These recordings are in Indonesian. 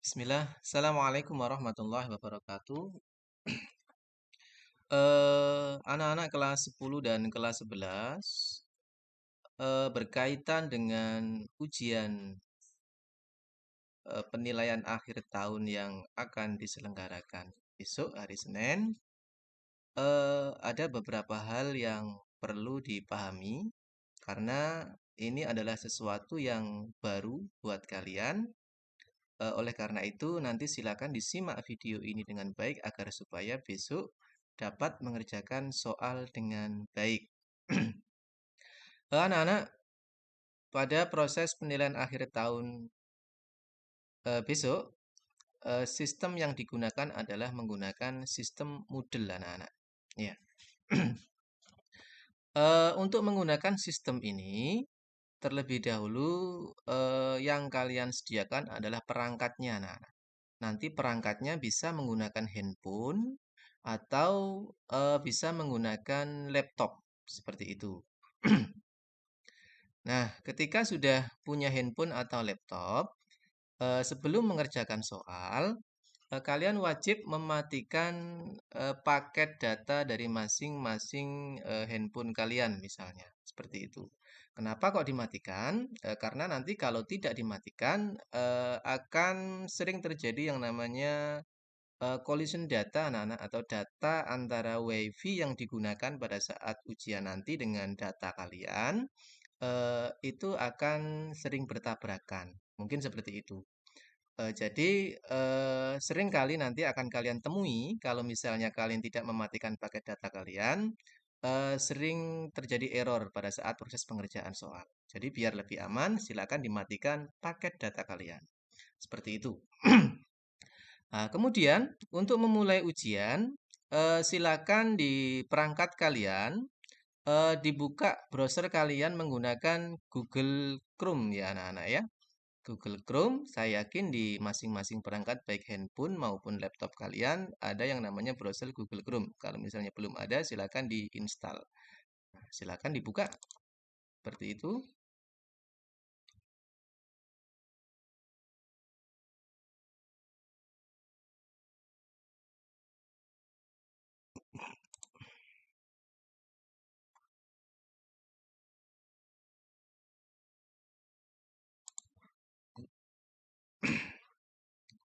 Bismillah, Assalamualaikum warahmatullahi wabarakatuh. Anak-anak kelas 10 dan kelas 11 berkaitan dengan ujian penilaian akhir tahun yang akan diselenggarakan besok hari Senin. Ada beberapa hal yang perlu dipahami karena ini adalah sesuatu yang baru buat kalian. Oleh karena itu, nanti silakan disimak video ini dengan baik agar supaya besok dapat mengerjakan soal dengan baik. Anak-anak, pada proses penilaian akhir tahun besok, sistem yang digunakan adalah menggunakan sistem Moodle, anak-anak. Ya. Untuk menggunakan sistem ini, terlebih dahulu yang kalian sediakan adalah perangkatnya, anak-anak. Nanti perangkatnya bisa menggunakan handphone atau bisa menggunakan laptop seperti itu. Nah, ketika sudah punya handphone atau laptop, sebelum mengerjakan soal, kalian wajib mematikan paket data dari masing-masing handphone kalian, misalnya seperti itu. Kenapa kok dimatikan? Karena nanti kalau tidak dimatikan, akan sering terjadi yang namanya collision data, anak-anak, atau data antara WiFi yang digunakan pada saat ujian nanti dengan data kalian, itu akan sering bertabrakan. Mungkin seperti itu. Jadi, sering kali nanti akan kalian temui kalau misalnya kalian tidak mematikan paket data kalian, sering terjadi error pada saat proses pengerjaan soal. Jadi biar lebih aman, silakan dimatikan paket data kalian. Seperti itu. Nah, kemudian untuk memulai ujian, silakan di perangkat kalian dibuka browser kalian menggunakan Google Chrome ya anak-anak ya. Google Chrome, saya yakin di masing-masing perangkat baik handphone maupun laptop kalian ada yang namanya browser Google Chrome. Kalau misalnya belum ada, silakan diinstal. Nah, silakan dibuka seperti itu.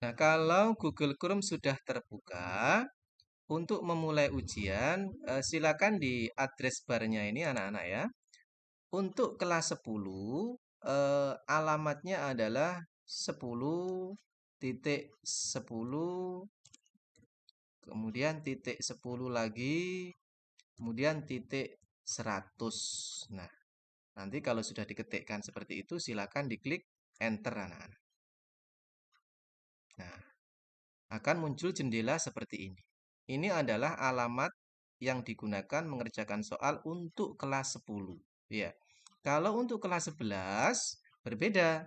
Nah, kalau Google Chrome sudah terbuka, untuk memulai ujian, silakan di address barnya ini anak-anak ya. Untuk kelas 10, alamatnya adalah 10.10, kemudian titik 10 lagi, kemudian titik 100. Nah, nanti kalau sudah diketikkan seperti itu, silakan diklik enter anak-anak. Nah, akan muncul jendela seperti ini. Ini adalah alamat yang digunakan mengerjakan soal untuk kelas 10. Ya. Kalau untuk kelas 11 berbeda.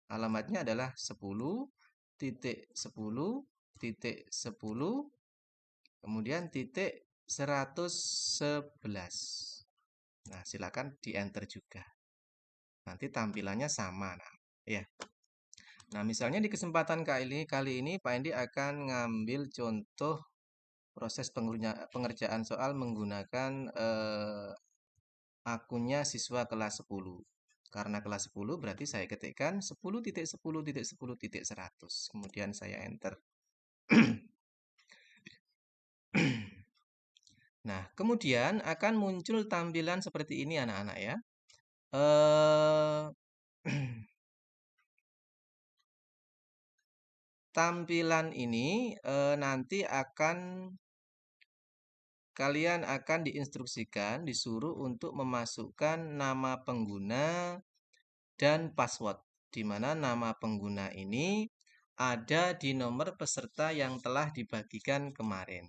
Alamatnya adalah 10.10.10, kemudian titik 111. Nah, silakan di enter juga. Nanti tampilannya sama. Nah, ya. Nah, misalnya di kesempatan kali ini Pak Endi akan ngambil contoh proses pengerjaan soal menggunakan akunnya siswa kelas 10. Karena kelas 10 berarti saya ketikkan 10.10.10.100. Kemudian saya enter. Nah, kemudian akan muncul tampilan seperti ini anak-anak ya. Tampilan ini nanti kalian akan diinstruksikan, disuruh untuk memasukkan nama pengguna dan password, di mana nama pengguna ini ada di nomor peserta yang telah dibagikan kemarin.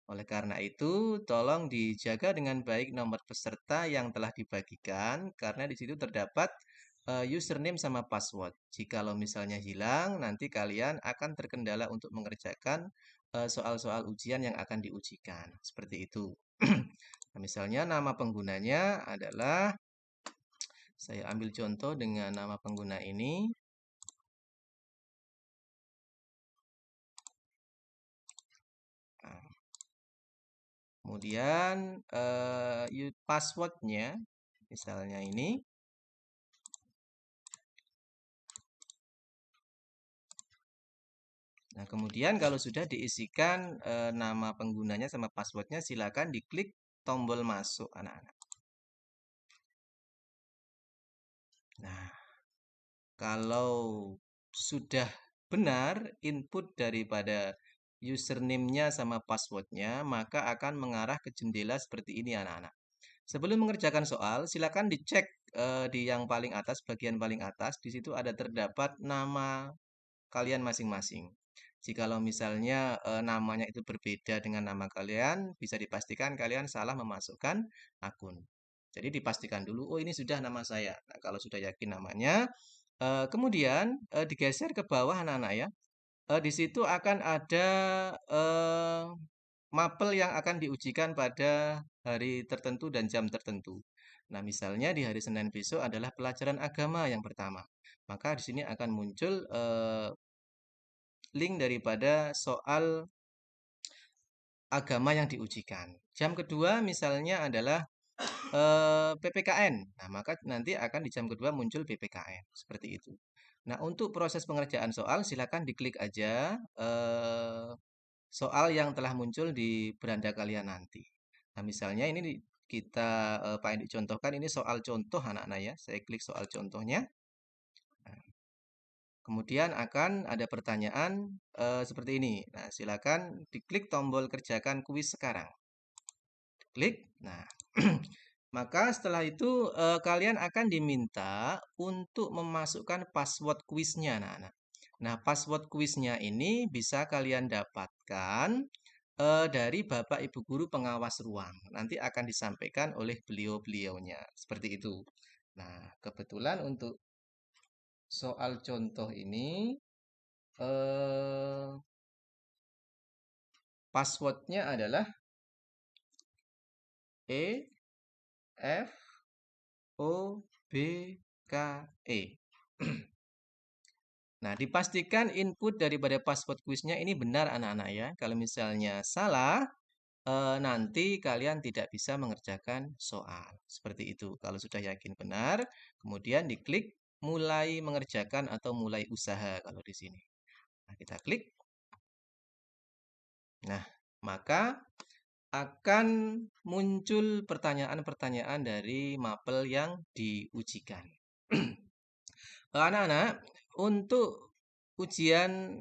Oleh karena itu, tolong dijaga dengan baik nomor peserta yang telah dibagikan, karena di situ terdapat username sama password. Jikalau misalnya hilang, nanti kalian akan terkendala untuk mengerjakan soal-soal ujian yang akan diujikan. Seperti itu. Nah, misalnya nama penggunanya adalah, saya ambil contoh dengan nama pengguna ini. Kemudian passwordnya, misalnya ini. Nah, kemudian kalau sudah diisikan nama penggunanya sama passwordnya, silakan diklik tombol masuk, anak-anak. Nah, kalau sudah benar input daripada username-nya sama passwordnya, maka akan mengarah ke jendela seperti ini, anak-anak. Sebelum mengerjakan soal, silakan dicek di yang paling atas, bagian paling atas. Di situ ada terdapat nama kalian masing-masing. Jikalau misalnya namanya itu berbeda dengan nama kalian, bisa dipastikan kalian salah memasukkan akun. Jadi dipastikan dulu, oh ini sudah nama saya. Nah, kalau sudah yakin namanya, kemudian digeser ke bawah anak-anak ya. Di situ akan ada eh, mapel yang akan diujikan pada hari tertentu dan jam tertentu. Nah, misalnya di hari Senin besok adalah pelajaran agama yang pertama. Maka di sini akan muncul link daripada soal agama yang diujikan. Jam kedua misalnya adalah PPKN. Nah, maka nanti akan di jam kedua muncul PPKN. Seperti itu. Nah, untuk proses pengerjaan soal silakan diklik aja soal yang telah muncul di beranda kalian nanti. Nah, misalnya ini kita Pak Endi contohkan ini soal contoh anak-anak ya. Saya klik soal contohnya. Nah, kemudian akan ada pertanyaan seperti ini. Nah, silakan diklik tombol kerjakan kuis sekarang. Klik. Nah, maka setelah itu kalian akan diminta untuk memasukkan password kuisnya, anak-anak. Nah, password kuisnya ini bisa kalian dapatkan dari Bapak Ibu Guru pengawas ruang. Nanti akan disampaikan oleh beliau-beliaunya. Seperti itu. Nah, kebetulan untuk soal contoh ini eh, passwordnya adalah E F O B K E. Nah, dipastikan input daripada password kuisnya ini benar anak-anak ya. Kalau misalnya salah, nanti kalian tidak bisa mengerjakan soal. Seperti itu. Kalau sudah yakin benar, kemudian diklik mulai mengerjakan atau mulai usaha kalau di sini. Nah, kita klik. Nah, maka akan muncul pertanyaan-pertanyaan dari mapel yang diujikan. Anak-anak, untuk ujian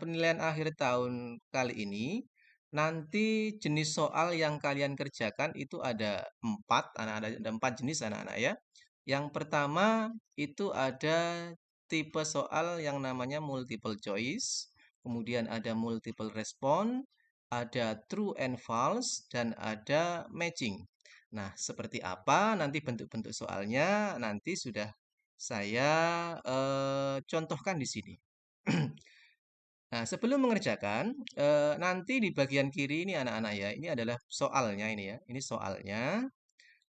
penilaian akhir tahun kali ini, nanti jenis soal yang kalian kerjakan itu ada 4, ada 4 jenis anak-anak ya. Yang pertama itu ada tipe soal yang namanya multiple choice, kemudian ada multiple response, ada true and false, dan ada matching. Nah, seperti apa nanti bentuk-bentuk soalnya nanti sudah saya contohkan di sini. Nah, sebelum mengerjakan, nanti di bagian kiri ini anak-anak ya, ini adalah soalnya ini ya, ini soalnya.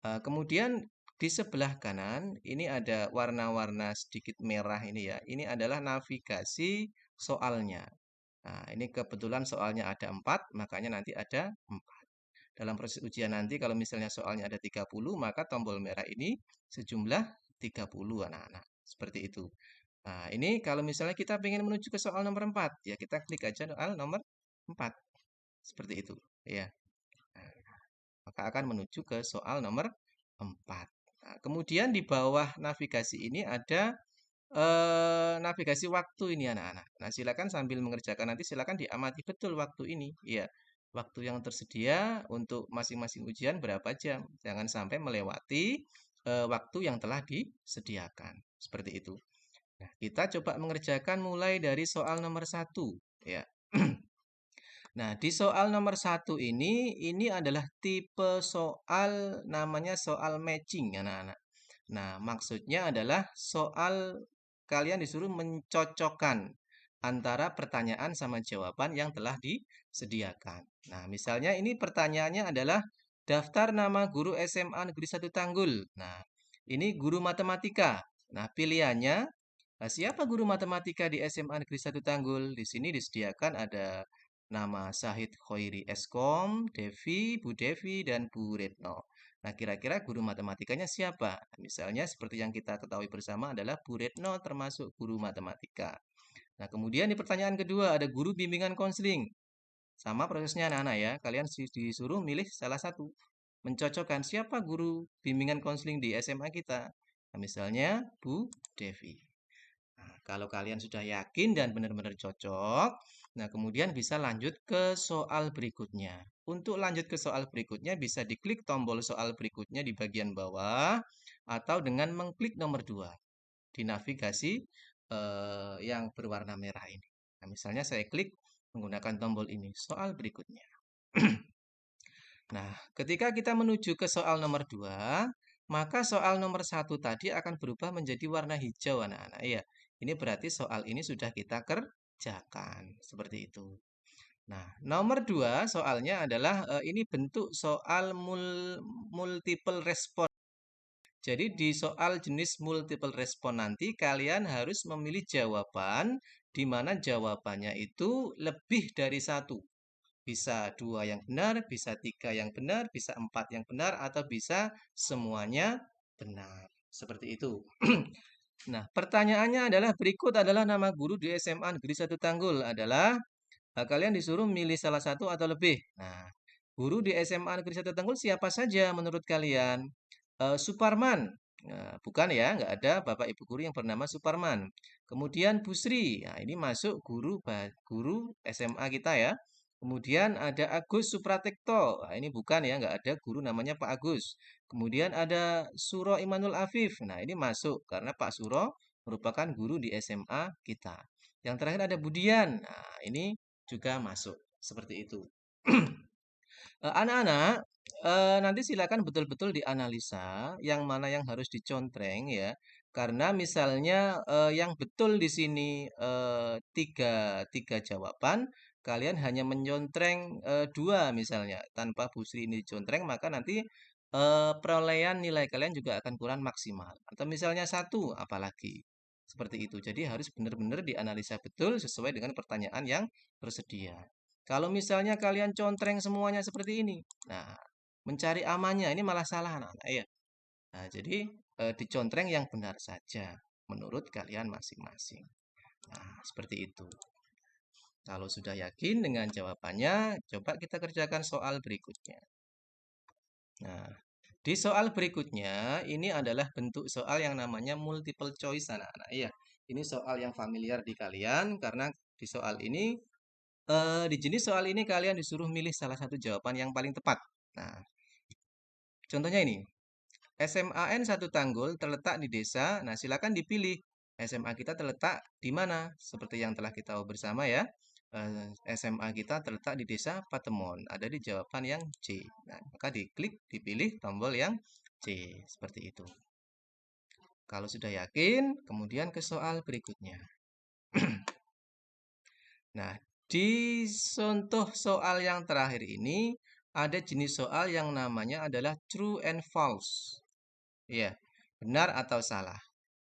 Kemudian di sebelah kanan ini ada warna-warna sedikit merah ini ya, ini adalah navigasi soalnya. Nah, ini kebetulan soalnya ada 4, makanya nanti ada 4. Dalam proses ujian nanti kalau misalnya soalnya ada 30, maka tombol merah ini sejumlah 30 anak-anak. Seperti itu. Nah, ini kalau misalnya kita ingin menuju ke soal nomor 4, ya kita klik aja soal nomor 4. Seperti itu, ya. Nah, maka akan menuju ke soal nomor 4. Nah, kemudian di bawah navigasi ini ada navigasi waktu ini anak-anak. Nah, silakan sambil mengerjakan nanti silakan diamati betul waktu ini. Ya, waktu yang tersedia untuk masing-masing ujian berapa jam. Jangan sampai melewati waktu yang telah disediakan. Seperti itu. Nah, kita coba mengerjakan mulai dari soal nomor 1. Ya. Nah, di soal nomor 1 ini adalah tipe soal namanya soal matching, anak-anak. Nah, maksudnya adalah soal kalian disuruh mencocokkan antara pertanyaan sama jawaban yang telah disediakan. Nah, misalnya ini pertanyaannya adalah daftar nama guru SMA Negeri 1 Tanggul. Nah, ini guru matematika. Nah, pilihannya siapa guru matematika di SMA Negeri 1 Tanggul? Di sini disediakan ada Nama Syahid Khoiri Eskom, Devi, Bu Devi, dan Bu Retno. Nah, kira-kira guru matematikanya siapa? Misalnya seperti yang kita ketahui bersama adalah Bu Retno termasuk guru matematika. Nah, kemudian di pertanyaan kedua ada guru bimbingan konseling. Sama prosesnya anak-anak ya, kalian disuruh milih salah satu. Mencocokkan siapa guru bimbingan konseling di SMA kita. Nah, misalnya Bu Devi. Nah, kalau kalian sudah yakin dan benar-benar cocok, nah kemudian bisa lanjut ke soal berikutnya. Untuk lanjut ke soal berikutnya bisa diklik tombol soal berikutnya di bagian bawah atau dengan mengklik nomor 2 di navigasi yang berwarna merah ini. Nah, misalnya saya klik menggunakan tombol ini, soal berikutnya. Nah, ketika kita menuju ke soal nomor 2, maka soal nomor 1 tadi akan berubah menjadi warna hijau anak-anak. Ya, ini berarti soal ini sudah kita kerjakan. Seperti itu. Nah, nomor 2 soalnya adalah ini bentuk soal multiple respon. Jadi di soal jenis multiple respon nanti kalian harus memilih jawaban di mana jawabannya itu lebih dari satu. Bisa dua yang benar, bisa tiga yang benar, bisa empat yang benar, atau bisa semuanya benar. Seperti itu. Nah, pertanyaannya adalah berikut adalah nama guru di SMA Negeri 1 Tanggul adalah kalian disuruh milih salah satu atau lebih. Nah, guru di SMA Negeri 1 Tanggul siapa saja menurut kalian? Suparman. Nah, bukan ya, nggak ada Bapak Ibu guru yang bernama Suparman. Kemudian Busri. Nah, ini masuk guru SMA kita ya. Kemudian ada Agus Supratekto. Nah, ini bukan ya, nggak ada guru namanya Pak Agus. Kemudian ada Suro Imanul Afif. Nah, ini masuk karena Pak Suro merupakan guru di SMA kita. Yang terakhir ada Budian. Nah, ini juga masuk. Seperti itu. Anak-anak, nanti silakan betul-betul dianalisa yang mana yang harus dicontreng ya. Karena misalnya yang betul di sini tiga jawaban, kalian hanya menyontreng dua misalnya tanpa busri ini dicontreng, maka nanti perolehan nilai kalian juga akan kurang maksimal. Atau misalnya satu, apalagi seperti itu. Jadi harus benar-benar dianalisa betul sesuai dengan pertanyaan yang tersedia. Kalau misalnya kalian contreng semuanya seperti ini, nah mencari amannya ini malah salah anak-anak ya. Nah, jadi dicontreng yang benar saja menurut kalian masing-masing. Nah, seperti itu. Kalau sudah yakin dengan jawabannya, coba kita kerjakan soal berikutnya. Nah, di soal berikutnya ini adalah bentuk soal yang namanya multiple choice anak-anak ya. Ini soal yang familiar di kalian karena di soal ini di jenis soal ini kalian disuruh milih salah satu jawaban yang paling tepat. Nah, contohnya ini. SMAN 1 Tanggul terletak di desa. Nah, silakan dipilih. SMA kita terletak di mana? Seperti yang telah kita tahu bersama ya. SMA kita terletak di desa Patemon. Ada di jawaban yang C. Nah, maka diklik, dipilih tombol yang C. Seperti itu. Kalau sudah yakin, kemudian ke soal berikutnya. Nah, di contoh soal yang terakhir ini ada jenis soal yang namanya adalah true and false. Ya, benar atau salah.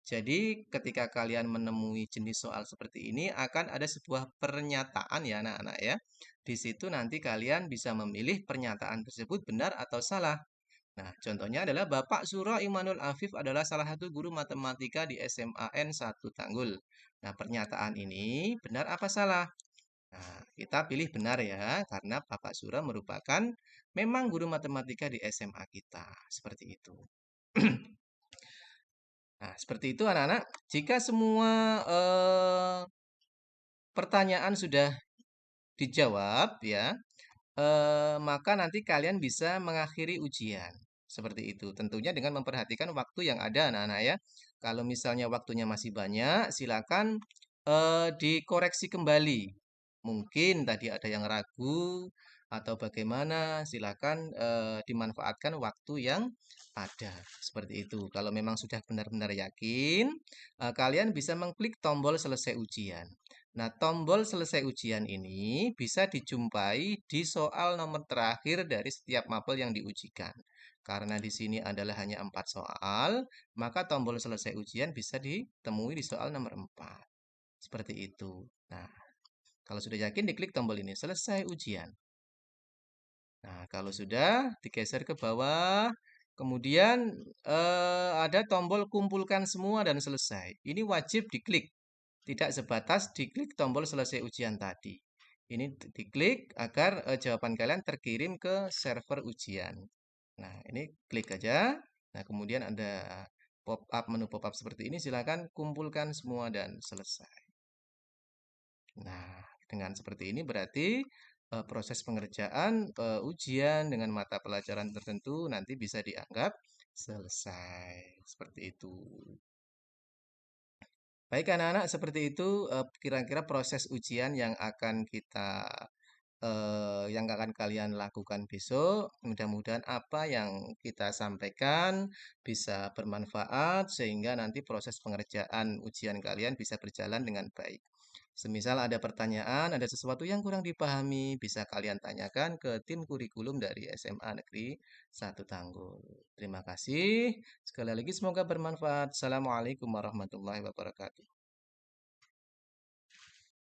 Jadi, ketika kalian menemui jenis soal seperti ini akan ada sebuah pernyataan ya anak-anak ya. Di situ nanti kalian bisa memilih pernyataan tersebut benar atau salah. Nah, contohnya adalah Bapak Suro Imanul Afif adalah salah satu guru matematika di SMAN 1 Tanggul. Nah, pernyataan ini benar apa salah? Nah, kita pilih benar ya, karena Bapak Sura merupakan memang guru matematika di SMA kita. Seperti itu. Nah, seperti itu anak-anak. Jika semua pertanyaan sudah dijawab ya, maka nanti kalian bisa mengakhiri ujian. Seperti itu. Tentunya dengan memperhatikan waktu yang ada anak-anak ya. Kalau misalnya waktunya masih banyak, silakan dikoreksi kembali. Mungkin tadi ada yang ragu atau bagaimana, silakan dimanfaatkan waktu yang ada. Seperti itu. Kalau memang sudah benar-benar yakin, kalian bisa mengklik tombol selesai ujian. Nah, tombol selesai ujian ini bisa dijumpai di soal nomor terakhir dari setiap mapel yang diujikan. Karena di sini adalah hanya 4 soal, maka tombol selesai ujian bisa ditemui di soal nomor 4. Seperti itu. Nah, Kalau sudah yakin, diklik tombol ini, selesai ujian. Nah, kalau sudah, digeser ke bawah. Kemudian ada tombol kumpulkan semua dan selesai. Ini wajib diklik. Tidak sebatas diklik tombol selesai ujian tadi. Ini diklik agar jawaban kalian terkirim ke server ujian. Nah, ini klik aja. Nah, kemudian ada menu pop-up seperti ini. Silakan kumpulkan semua dan selesai. Nah, dengan seperti ini berarti proses pengerjaan ujian dengan mata pelajaran tertentu nanti bisa dianggap selesai. Seperti itu. Baik anak-anak, seperti itu kira-kira proses ujian yang akan kalian lakukan besok. Mudah-mudahan apa yang kita sampaikan bisa bermanfaat sehingga nanti proses pengerjaan ujian kalian bisa berjalan dengan baik. Semisal ada pertanyaan, ada sesuatu yang kurang dipahami, bisa kalian tanyakan ke tim kurikulum dari SMA Negeri 1 Tanggul. Terima kasih. Sekali lagi semoga bermanfaat. Assalamualaikum warahmatullahi wabarakatuh.